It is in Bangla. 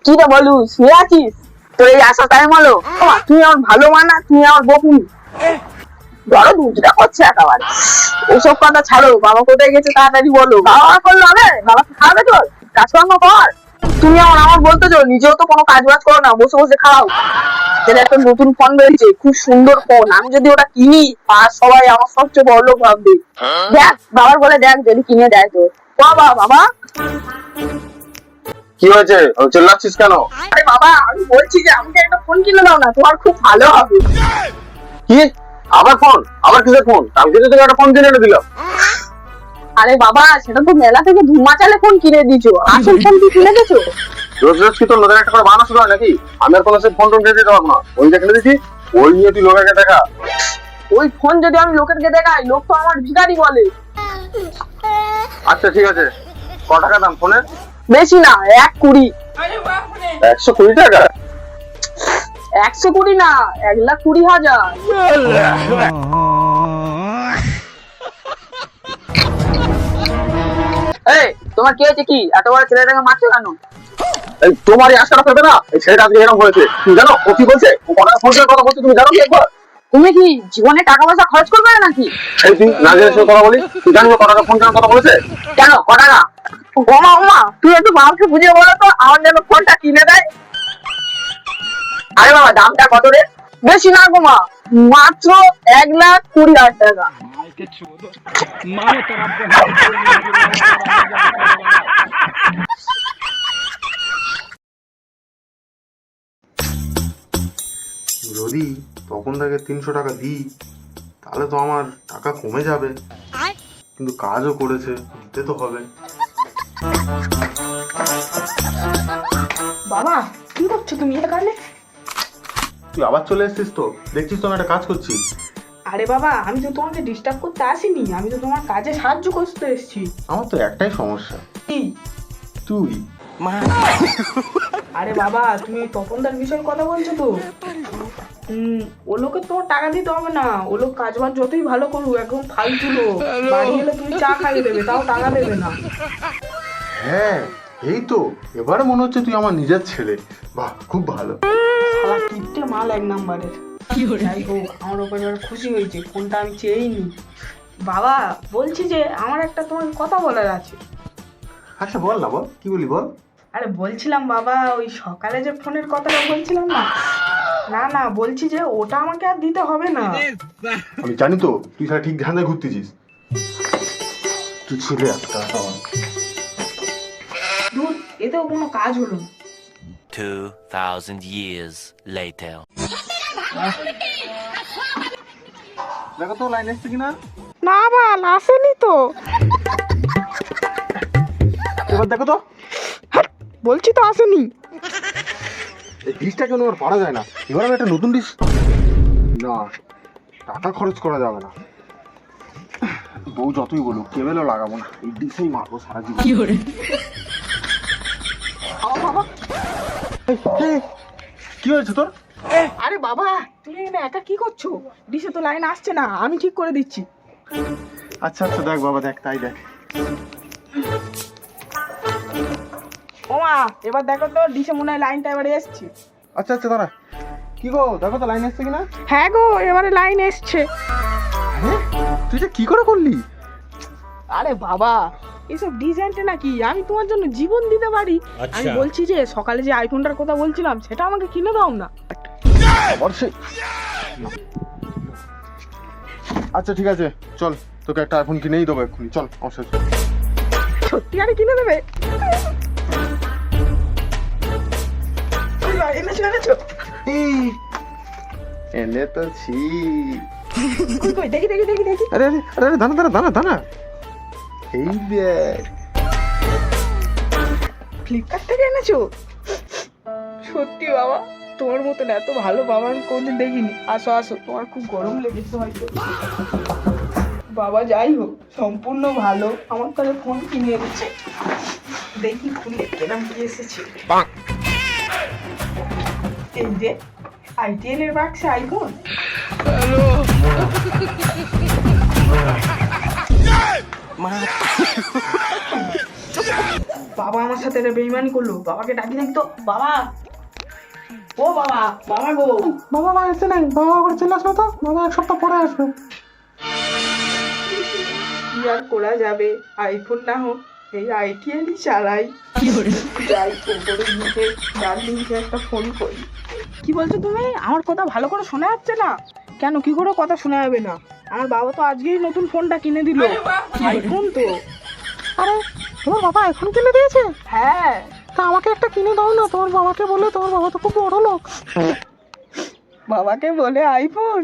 কি রে বলু, শুয়ে আছিস? তোর এই আসা টাইম হলো? তুই আমার ভালো মানা, তুই আমার বকুনি। বড় দুধটা করছে একেবারে। ওসব কথা ছাড়ো, বাবা কোথায় গেছে তাড়াতাড়ি বলো। বাবা করলো হবে? বাবা খাওয়াবে তোর? কাজকর্ম কর। তুমি আমার বলতেছো, নিজেও তো কোনো কাজ বাজ করো না, বসে বসে খাও। যেটা একটা নতুন ফোন বেরিয়েছে, খুব সুন্দর ফোন। আমি যদি ওটা কিনি, আর সবাই আমার সবচেয়ে বড় লোক ভাববে। দেখ বাবার বলে দেখ যদি কিনে দেয় তো। বাবা বাবা কি হয়েছে? চিল্লাচ্ছিস কেন? আরে বাবা, আমি বলছি যে আমাকে একটা ফোন কিনে দাও না, তোমার খুব ভালো হবে। কি? আবার ফোন? আবার কিসের ফোন? কালকে তো তোকে একটা ফোন কিনে এনে দিলাম। আরে বাবা, সেটা তো মেলা থেকে ধুমা চালে ফোন কিনে দিছো, আসল ফোন কি কিনে দিছো? রোজ রোজ কি তোর নতুন একটা করে বাহানা শুরু হয় নাকি? আমি আর কোনো সে ফোন টোন কিনে দিতে পারবো না। ওই যে কিনে দিচ্ছি, ওই নিয়ে তুই লোকেকে দেখা। ওই ফোন যদি আমি লোকেরকে দেখাই, লোক তো আমার ভিখারি বলে। আচ্ছা ঠিক আছে, ক টাকা দাম ফোনের? বেশি না, 1,20,000। 120 টাকা? 120 না, 1,20,000। এই তোমার কি হয়েছে? কি এত বড় ছেলেটাকে মারছো কেন? এই তোমারই আশা করবে না, এই ছেলেটা আজকে এরকম হয়েছে। তুমি জানো ও কি বলছে? ও কটা ফোন করে কথা বলছে, তুমি জানো কি একবার? তুমি কি জীবনে টাকা পয়সা খরচ করবে না নাকি? এই তুই না জেনে সে কথা বলি, তুই জানো ও কটা ফোন করে কথা বলেছে? কেন কটা না? ওমা ওমা, তুই একটু বাবাকে বুঝিয়ে বলো তো, আমার জন্য ফোনটা কিনে দেয়। আরে বাবা, দামটা কত রে? বেশি না গো মা, মাত্র 1,20,000 টাকা। যদি তখন তাকে 300 টাকা দিই, তাহলে তো আমার টাকা কমে যাবে। কিন্তু কাজও করেছে, দিতে তো হবে। বাবা কি করছো তুমি এখানে? তুই আবার চলে এসেছিস তো? দেখছিস তো আমি একটা কাজ করছি। আরে বাবা, আমি তো তোমাকে ডিস্টার্ব করতে আসিনি, আমি তো তোমার কাজে সাহায্য করতে এসেছি। আমার তো একটাই সমস্যা, কি? তুই। আরে বাবা, তুমি ওই তপনদার বিষয়ে কথা বলছো তো? ও লোকের তোমার টাকা দিতে হবে না। ও লোক কাজ বাজ যতই ভালো করুক, একদম ফালতু লোক। বাড়ি এলে তুমি চা খাইয়ে দেবে, তাও টাকা দেবে না। হ্যাঁ, এই তো এবারে মনে হচ্ছে তুই আমার নিজের ছেলে। বাহ, খুব ভালো। শালা কিপটে মাল 1 নাম্বারের। যাই হোক, আমার ওপর এবার খুশি হয়েছে, ফোনটা আমি চেয়েইনি। বাবা বলছি যে আমার একটা তোমার কথা বলার আছে। আচ্ছা বল না, বল কি বলি বল। আরে বলছিলাম বাবা, ওই সকালে যে ফোনের কথাটা বলছিলাম না, না না বলছি যে ওটা আমাকে আর দিতে হবে না। আমি জানি তো তুই সারা ঠিক ধান্দায় ঘুরতেছিস। তুই ছেলে একটা ধুর, এতেও কোনো কাজ হলো না। 2,000 years later. দেখো তো লাইন এসছে কিনা। না বাল, আসেনি তো। এবার দেখো তো। বলছি তো আসেনি। এই ডিশটা কেন আর পারা যায় না? এবার আমি একটা নতুন ডিশ। না, টাকা খরচ করা যাবে না। বউ যতই বলুক, কেবেলও লাগাবো না, এই ডিশেই মারবো সারা জীবন। কি হয়েছে তোর? আরে বাবা, তুমি এখানে একা কি করছো? ডিশে তো লাইন আসছে না, আমি ঠিক করে দিচ্ছি। আচ্ছা আচ্ছা, দেখ বাবা, দেখ তাই দেখ। ওমা, এবার দেখো তো ডিশে মনে হয় লাইনটা এবারে এসছে। আচ্ছা আচ্ছা, দাঁড়া। কি গো, দেখো তো লাইন এসছে কিনা। হ্যাঁ গো, এবারে লাইন এসছে। হ্যাঁ, তুই যে কি করে করলি? আরে বাবা, এসব ডিজাইনটা নাকি আমি তোমার জন্য জীবন দিতে পারি। আমি বলছি যে সকালে যে আইফোনটার কথা বলছিলাম, সেটা আমাকে কিনে দাও না। আচ্ছা ঠিক আছে, চল তোকে একটা আইফোন কিনেই দেবো এক্ষুনি। চল আমার সাথে। সত্যি আরে কিনে দেবে? এনেছো এনেছো। এনে তো ছি। কই কই, দেখি দেখি দেখি দেখি। আরে আরে আরে আরে, দানা দানা দানা দানা। এই দেখ, ফ্লিপকার্ট থেকে এনেছো? সত্যি বাবা, তোমার মতন এত ভালো বাবা আমি কোনদিন দেখিনি। আসো আসো, তোমার খুব গরম লেগেছে হয়তো। বাবা যাই হোক, সম্পূর্ণ ভালো, আমার কাছে ফোন কিনে এনেছে। দেখি খুলে কেরাম কি এসেছে। এই যে আইটিএল এর বাক্সে আইফোন। বাবা আমার সাথে এটা বেইমানি করলো, বাবাকে ডাকি দেখতো। বাবা, ও বাবা, বাবা গো। বাবা মা এসে নাই, বাবা করে চলে আসবে তো, বাবা এক সপ্তাহ পরে আসবে। কি আর করা যাবে, আইফোন না হোক এই আইটিএলই চালাই। যাই ওপরে গিয়ে ডার্লিংকে একটা ফোন করি। কি বলছো তুমি? আমার কথা ভালো করে শোনা যাচ্ছে না কেন? কি করে কথা শোনা যাবে না? আমার বাবা তো আজকেই নতুন ফোনটা কিনে দিল, আইফোন তো। আরে তোমার বাবা এখন কিনে দিয়েছে? হ্যাঁ। তা আমাকে একটা কিনে দাও না, তোমার বাবাকে বলে, তোমার বাবা তো খুব বড় লোক। বাবাকে বলে আইফোন?